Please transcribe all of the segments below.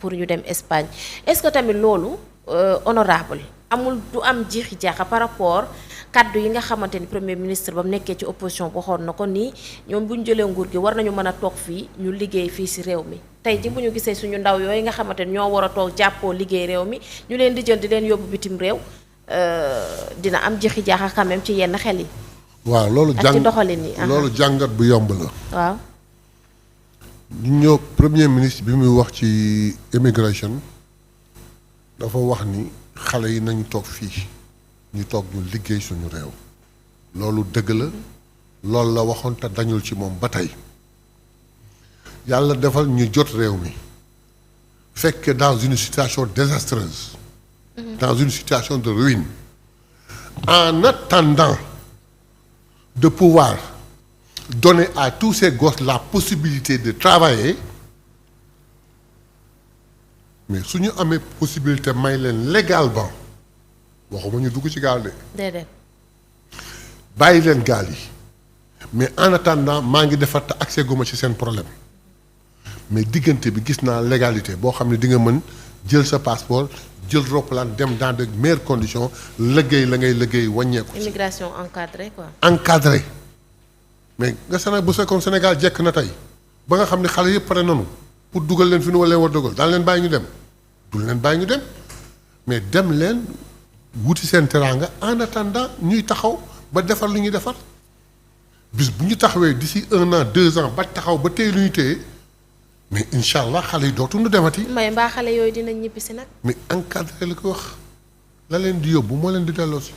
pour ñu dem Espagne est-ce que tamit loolu honorable amul du am jiixi jaaxa par rapport kaddu yi nga xamante ni premier ministre ba mu nekkee ci opposition waxoon na ko nii ñoom bu ñu jëlee nguur gi war nañu mën a toog fii ñu liggéey fii ci réew mi tey ji bu ñu gisee suñu ndaw yooyu nga xamante ni ñoo war a toog jàppoo liggéey réew mi ñu leen di jël di leen yóbbu bitim réew dina am jiixi jaaxa quand même ci yenn xel yi. waaw loolu ak ci doxalin yi loolu jàngat bu yomb la. waaw. ñoo premier ministre bi muy wax ci immigration dafa wax ni xale yi nañu toog fii ñu toog ñu liggéey suñu réew loolu dëgg la loolu la waxoon te dañul ci moom ba tey yàlla defal ñu jot réew mi fekk dans une situation désastreuse dans une situation de ruine en attendant de pouvoir donner à tous ces gosses la possibilité de travailler mais su ñu amee possibilité may leen légalement waxuma ñu dugg ci gaal de. déedéet. bàyyi leen gaal yi mais en attendant maa ngi defar te accès guma ci seen problème mais diggante bi gis naa légalité boo xam ne di nga mën jël sa passeport jël roppalaan dem dans de meilleures conditions liggéey la ngay liggéey wàññeeku. immigration encadrée quoi. encadré mais nga Sénégal bu fekkoon Sénégal jekk na tey ba nga xam ne xale yëpp pare nanu pour dugal leen fi nu wala leen war dugal daan leen bàyyi ñu dem dul leen bàyyi ñu dem mais dem leen wuti seen teraanga en attendant ñuy taxaw ba defar lu ñuy defar bis bu ñu taxawee d'ici 1 an 2 ans ba taxaw ba téye lu ñu téye mais incha allah xale yi dootuñu demati. may mbaa xale yooyu dinañ ñibbi si nag. mais encadré la ko wax la leen di yóbbu moo leen di delloosi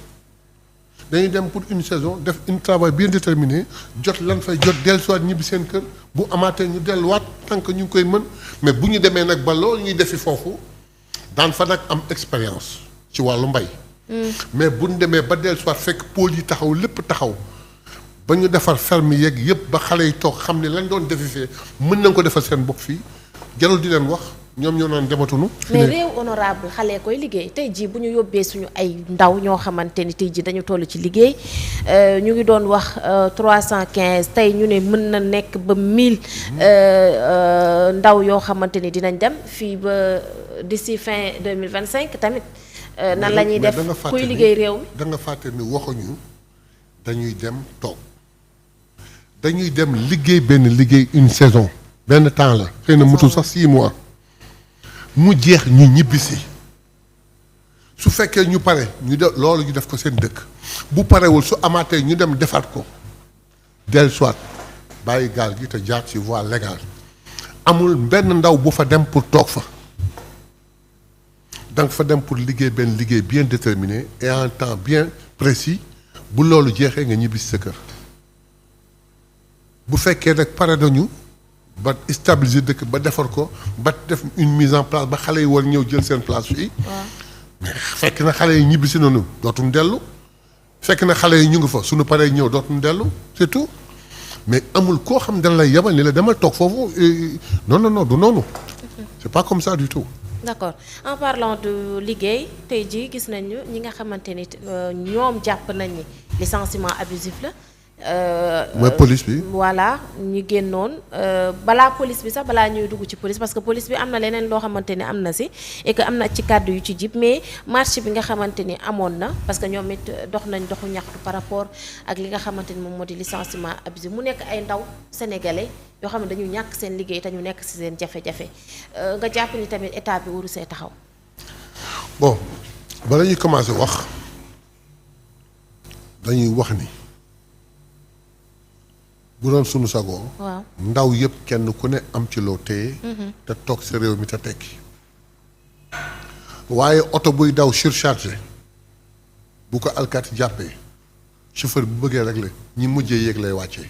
dañuy dem pour une saison def un travail bien déterminé jot lan fay jot dellusiwaat ñibbi seen kër bu amaatee ñu delluwaat tant que ñu ngi koy mën mais bu ñu demee nag ba loolu ñuy defi foofu daan fa nag am expérience ci wàllu mbay. mais bu ñu demee ba dellusiwaat fekk pôle yi taxaw lépp taxaw ba ñu defar ferme yeeg yëpp ba xale yi toog xam ne lañ doon defi fee mën nañ ko defal seen bopp fii jarul di leen wax ñoom ñoo naan dematunu. mais réew honorable xale koy liggéey tey jii bu ñu yóbbee suñu ay ndaw ñoo xamante ni tey jii dañu toll ci liggéey ñu ngi doon wax 315 tey ñu ne mën na nekk ba 1000 ndaw yoo xamante ni dinañ dem fii ba d'ici fin 2025 tamit. nan la ñuy def kuy liggéey réew mi da nga fàtte ni waxuñu dañuy dem toog dañuy dem liggéey benn liggéey une saison benn temps la xëy na mutul sax 6 mois mu jeex ñu ñibbisi su fekkee ñu pare ñu def loolu ñu def ko seen dëkk bu parewul su amaatee ñu dem defaat ko del soit bàyyi gaal gi te jaar ci voie légale amul benn ndaw bu fa dem pour toog fa danga fa dem pour liggéey benn liggéey bien déterminé et en temps bien précis bu loolu jeexee nga ñibbi si sa kër bu fekkee nag pare nañu ba stabiliser dëkk ba defar ko ba def une mise en place ba xale yi war ñëw jël seen place fii. mais fekk na xale yi ñibbi si noonu dootuñu dellu fekk na xale yi ñu ngi fa suñu paree ñëw dootuñu dellu c'est tout mais amul koo xam dañ lay yebal ni la demal toog foofu non non non du noonu. c'est pas comme ça du tout. d'accord en parlant de liggéey tey jii gis nañu ñi nga xamante ni ñoom jàpp nañ ni licenciement abusif la. mooy police bi. voilà ñu génnoon balaa police bi sax balaa ñuy dugg ci police parce que police bi am na leneen loo xamante ni am na si et que am na ci kàddu yu ci jib mais marche bi nga xamante ni amoon na parce que ñoom it dox nañ doxu ñaxtu par rapport ak li nga xamante ni moom moo di licenciement abusif mu nekk ay ndaw sénégalais yoo xam ne dañu ñàkk seen liggéey te ñu nekk si seen jafe-jafe nga jàpp ni tamit état bi waru see taxaw. bon bala ñuy commencer wax dañuy wax ni. bu doon sunu sagoo. waaw ndaw yëpp kenn ku ne am ci loo téye. te toog sa réew mi te tekki. waaye oto buy daw surchargé bu ko alkaati jàppee chauffeur bu bëggee régler ñi mujjee yéeg lay wàccee.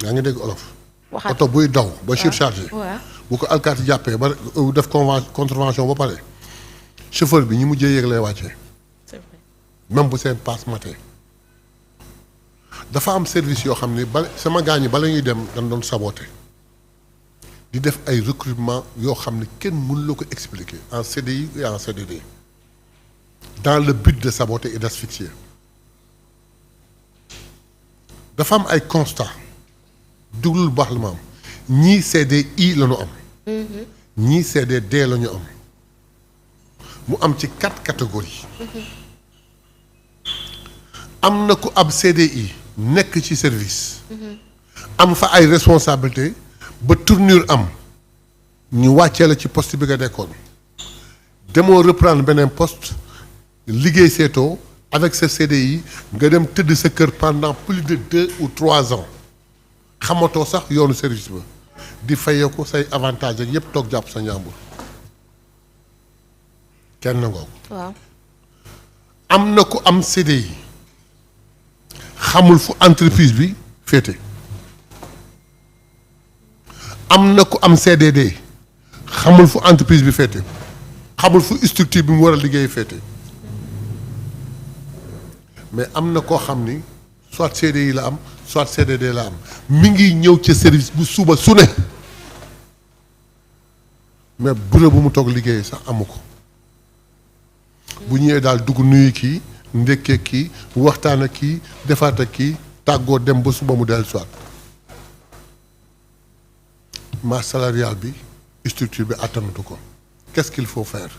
yaa ngi dégg olof. oto buy daw ba surchargé. bu ko alkaati jàppee ba def contravention ba pare chauffeur bi ñi mujjee yéeg lay wàccee. c'est vrai. même bu seen passe maté. dafa am service yoo xam ne bala sama gaañ yi bala ñuy dem dañ doon saboter di def ay recrutement yoo xam ne kenn mënu la ko expliquer en CDI et en CDD dans le but de saboter et d'asphyxier dafa am ay constat duglul baax la ma am ñii CDI la ñu am ñii CDD la ñu am mu am ci 4 catégories am na ku ab CDI nekk ci service am fa ay responsabilité ba tournure am ñu wàccee la ci poste bi nga nekkoon demoo reprendre beneen poste liggéey seetoo avec sa CDI nga dem tëdd sa kër pendant plus de 2 ou 3 ans xamatoo sax yoonu service ba di fayee ko say avantage ak yépp toog jàpp sa njàmbur kenn ngoo waaw am na ku am CDI xamul fu entreprise bi féete am na ku am CDD xamul fu entreprise bi féete xamul fu structure bi mu war a liggéey féete mais am na koo xam ni soit CDI la am soit CDD la am mi ngi ñëw ci service bu suba su ne mais bureau bu mu toog liggéey sax amu ko bu ñëwee daal dugg nuyu kii ndekkee kii waxtaan ak kii defaat ak kii tàggoo dem ba suba mu dellu soit masse salariale bi structure bi attanatu ko qu'est-ce qu'il faut faire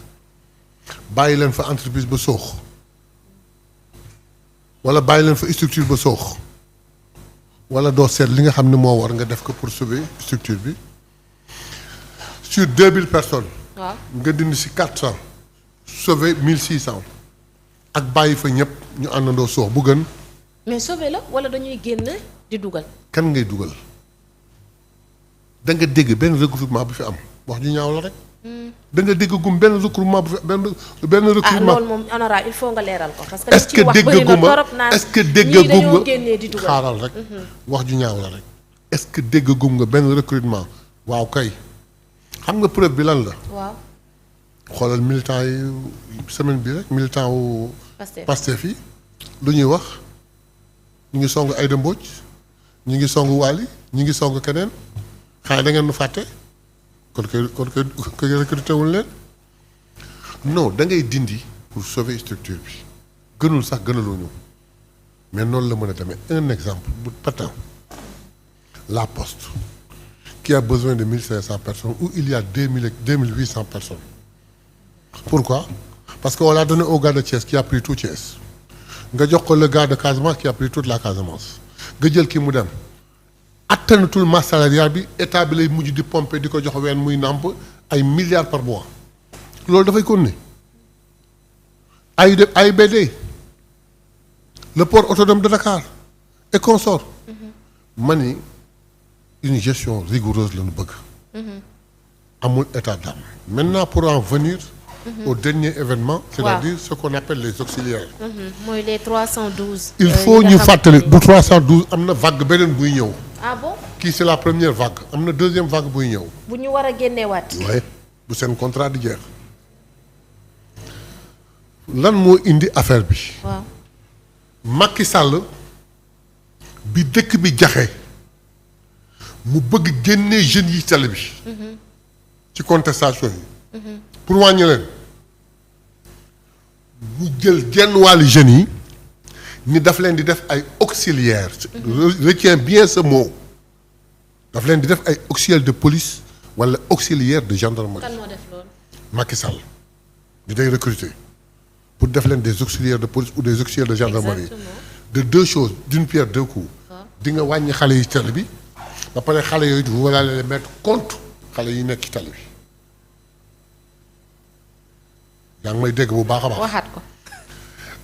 bàyyi leen fa entreprise ba soox wala bàyyi leen fa structure ba soox wala doo seet li nga xam ne moo war nga def ko pour sauver structure bi sur 2000 personnes. waaw nga dindi si 400 sauver 1600 ak bàyyi fa ñëpp ñu àndandoo soox bu gën. mais sauvé la wala dañuy génn di dugal. kan ngay dugal da nga dégg benn regroupement bu fi am wax ju ñaaw la rek. da nga dégg gum benn regroupement bu fi benn regroupement. loolu moom honorable il faut nga leeral ko. parce que est-ce que dégg guma est-ce que dégg gum nga xaaral rek. wax ju ñaaw la rek. est-ce que dégg gum nga benn recrutement waaw kay xam nga preuve bi lan la. waaw. xoolal militant yi semaine bi rek militant wu. Pastef yi lu ñuy wax ñu ngi song Aïda Mbodj ñu ngi song Waly ñu ngi song keneen xanaa da ngeen nu fàtte kon koy recruté wul leen non da ngay dindi pour sauver structure bi gënul sax gënaluñu mais noonu la mën a demee un exemple bu patent la poste qui a besoin de 1500 personnes où il y a 2800 personnes. Pourquoi? Parce qu'on l'a donné au gars de Thiès qui a pris tout Thiès nga jox ko le gars de Casamance qui a pris toute la Casamance nga jël ki mu dem attanatul masse salariale bi état bi lay mujj di pomper di ko jox ween muy nàmp ay milliards par mois loolu dafay continuer AIBD le port autonome de Dakar et consort ma ni une gestion rigoureuse la ñu bëgg amul état d'âme maintenant pour en venir au dernier événement c'est-à-dire ce qu'on appelle les auxiliaires mooy les 312 il faut ñu fàttali bu 312 am na vague beneen buy ñëw ah bon kii c'est la première vague am na deuxième vague buy ñëw bu ñu war a génneewaat waaye bu seen contrat di jeex lan moo indi affaire bi waaw Macky Sall bi dëkk bi jaxe mu bëgg génnee jeunes yi tali bi ci contestation yi pour wàññi leen mu jël genn wàllu jeunes yi ni daf leen di def ay auxiliaires retiens bien ce mot daf leen di def ay auxiliaires de police wala auxiliaires de gendarmerie. kan moo def loolu. Macky Sall di day recruter pour def leen des auxiliaires de police ou des auxiliaires de gendarmerie. de deux choses d'une pierre deux coups. di nga wàññi xale yi tali bi ba pare xale yooyu vous allez les mettre contre xale yi nekk ci tali bi yaa ngi may dégg bu baax a baax. waxaat ko.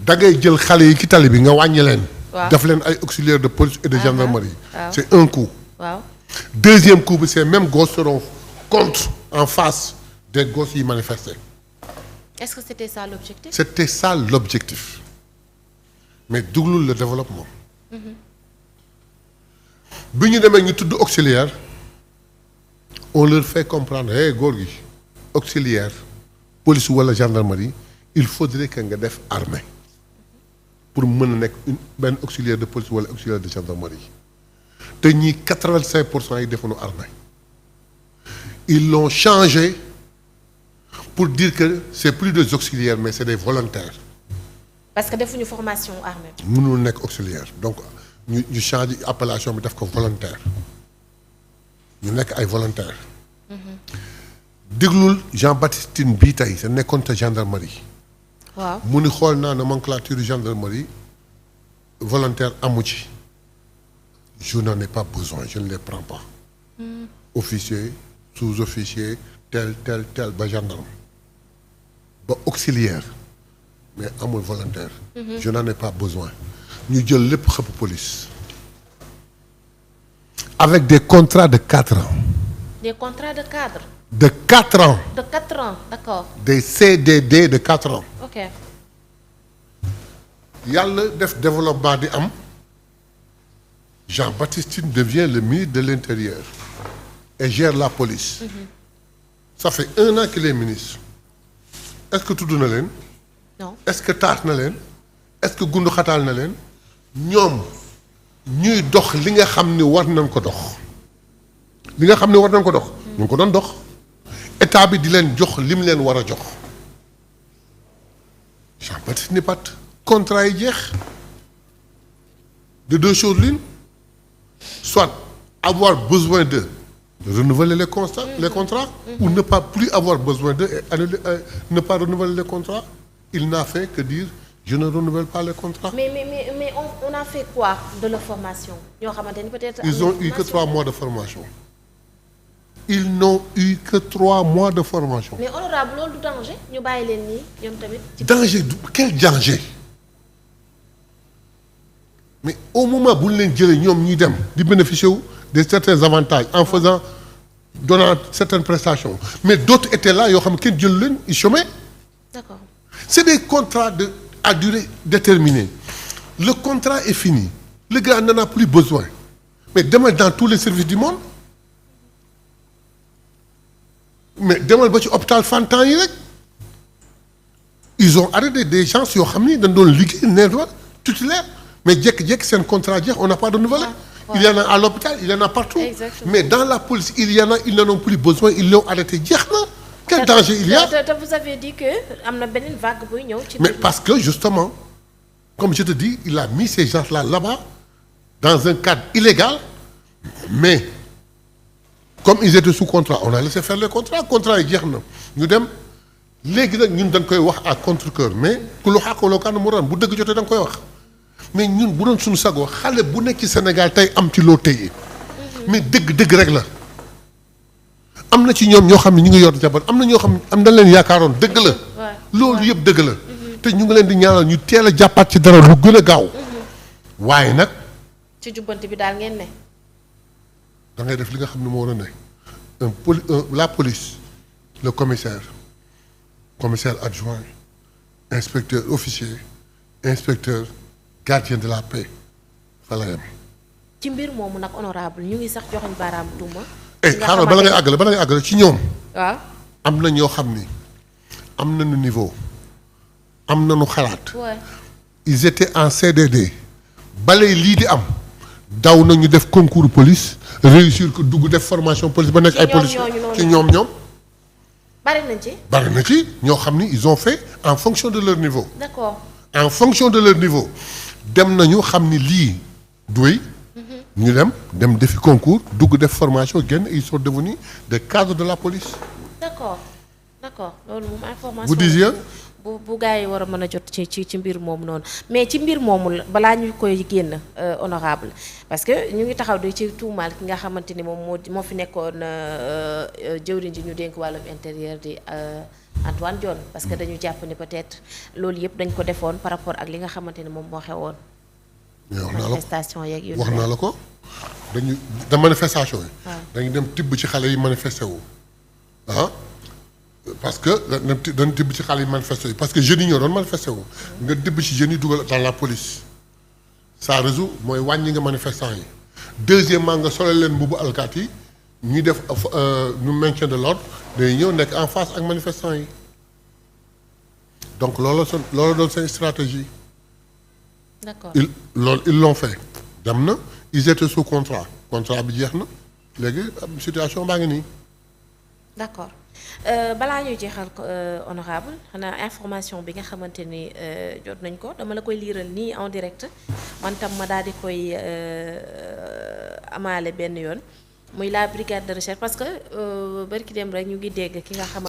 da ngay jël xale yi ci tali bi nga wàññi leen. waaw def leen ay auxiliaires de police et de gendarmerie. c'est un coup. waaw. deuxième coup bi ces mêmes gosses seront contre en face des gosses yi manifester. est-ce que c'était ça l'objectif. c'était ça l'objectif mais duglul le développement. bi ñu demee ñu tudd auxiliaire on leur fait comprendre hey góor gi auxiliaire police wala gendarmerie il faudrait que nga def armée pour mën a nekk benn auxiliaire de police wala auxiliaire de gendarmerie te ñii 85% yi defuñu armée ils l'ont changé pour dire que c'est plus des auxiliaires mais c'est des volontaires. parce que defuñu formation armée. mënul nekk auxiliaire donc ñu change appellation bi def ko volontaire ñu nekk ay volontaires. déglul Jean-Baptiste Tine bii tey sa nekkoon te gendarmerie. waaw mu ni xool naa nomenclature gendarmerie volontaire amu ci. je n'en ai pas besoin je ne les prends pas. officier sous-officier tel ba gendarme ba auxiliaire mais amul volontaire. je n'en ai pas besoin ñu jël lépp xëpp police. avec des contrats de 4 ans. des contrats de cadre. de 4 ans. de 4 ans d'accord. des CDD de 4 ans. ok. yàlla def développement di am Jean-Baptiste Tine devient le ministre de l'Intérieur et gère la police. ça fait 1 an qu'il est ministre. est-ce que tudd na leen. non est-ce que taas na leen. est-ce que gundu xataal na leen. ñoom ñuy dox li nga xam ni war nañ ko dox. li nga xam ni war nañ ko dox. ñu ngi ko doon dox. état bi di leen jox lim leen war a jox. Jean-Baptiste ni pat contrat yi jeex. de 2 choses l'une. soit avoir besoin de renouveler les contrats ou ne pas plus avoir besoin d'eux et annuler, ne pas renouveler les contrats. Il n'a fait que dire je ne renouvelle pas les contrats. mais on a fait quoi de leur formation ñoo xamante ni peut-être. Ils ont eu que 3 mois de formation. Ils n'ont eu que 3 mois de formation. mais honorable loolu du danger ñu bàyyi leen nii ñoom tamit. danger quel danger. mais au moment bu ñu leen jëlee ñoom ñuy dem di bénéficier wu de certains avantages en faisant donnant certaines prestations mais d'autres étaient là yoo xam ne kenn jël leen ils chômaient. d'accord. c'est des contrats à durée déterminée. Le contrat est fini. Le gars n'en a plus besoin. Mais demal dans tous les services du monde. mais demal ba ci hôpital Fantan yi rek. ils ont arrêté des gens yoo xam ni dañ doon liggéey nee na titulaire mais jékki-jékki seen contrat jeex on n'a pas de renouvelé. il y en a à l'hôpital il y en a partout. Exactement. mais dans la police il y en a ils n'en ont plus besoin ils l'ont arrêté jeex na. quel danger il y a. te vous avez dit que am na beneen vague buy ñëw. ci mais parce que justement comme je te dis il a mis ces gens-là là-bas dans un cadre illégal mais comme ils étaient sous contrat on a laissé faire les contrats yi jeex na ñu dem léegi nag ñun dañ koy wax à contre-cœur mais ku lu xàqaloo kan mu ran bu dëgg jotee da nga koy wax mais ñun bu doon suñu sagoo xale bu nekk ci Sénégal tey am ci loo téye mais dëgg rek la am na ci ñoom ñoo xam ne ñu ngi yor jabar am na ñoo xam ne am na leen yaakaaroon dëgg la loolu yëpp dëgg la te ñu ngi leen di ñaanal ñu teel a jàppaat ci dara lu gën a gaaw waaye nag ci jubbante bi daal ngeen ne. da ngay def li nga xam ne moo war a ne la police le commissaire adjoint inspecteur officier inspecteur gardien de la paix fa la yem. ci mbir moomu nag honorable ñu ngi sax joxoñ baaraam tuuma. xaaral bala ngay àggale ci ñoom. waaw am na ñoo xam ni am nañu niveau am nañu xalaat. ils étaient en CDD balay lii di am daw na ñu def concours police réussir ko dugg def formation police ba nekk ay police ci ñoom. bari na ci ñoo xam ni ils ont fait en fonction de leur niveau. d'accord. en fonction de leur niveau dem nañu xam ni lii doy. ñu dem defi concours dugg def formation génn ils sont devenus des cadres de la police. d'accord loolu moom information. vous disiez. bu gars yi war a mën a jot ci mbir moomu noonu mais ci mbir moomu balaa ñu koy génn honorable parce que ñu ngi taxaw di ci tuumaal ki nga xamante ni moom moo fi nekkoon jëwriñ ji ñu dénk wàllum intérieur di Antoine Diome parce que dañu jàpp ni peut-être loolu yëpp dañ ko defoon par rapport ak li nga xamante ni moom moo xewoon. mais manifestation yeeg yu wax naa la ko da manifestation yi. waaw dañu dem tibb ci xale yi manifesté wu parce que dañ tibb ci xale yi manifesté wu parce que jeunes yi ñoo doon manifesté wu. nga tibb ci jeunes yi dugal dans la police. ça résout mooy wàññi nga manifestant yi. deuxièmement nga solal leen mbubu alkaat yi ñuy def ñu maintien de l'ordre day ñëw nekk en face ak manifestant yi donc loolu doon seen stratégie. d'accord ils l'ont fait dem na ils étaient sous contrat bi jeex na léegi situation baa ngi nii. d'accord balaa ñuy jeexal ko honorable xanaa information bi nga xamante ni jot nañ ko dama la koy liiral nii en direct man tam ma daal di koy amaale benn yoon muy la brigade de recherche parce que barki dem rek ñu ngi dégg ki nga xam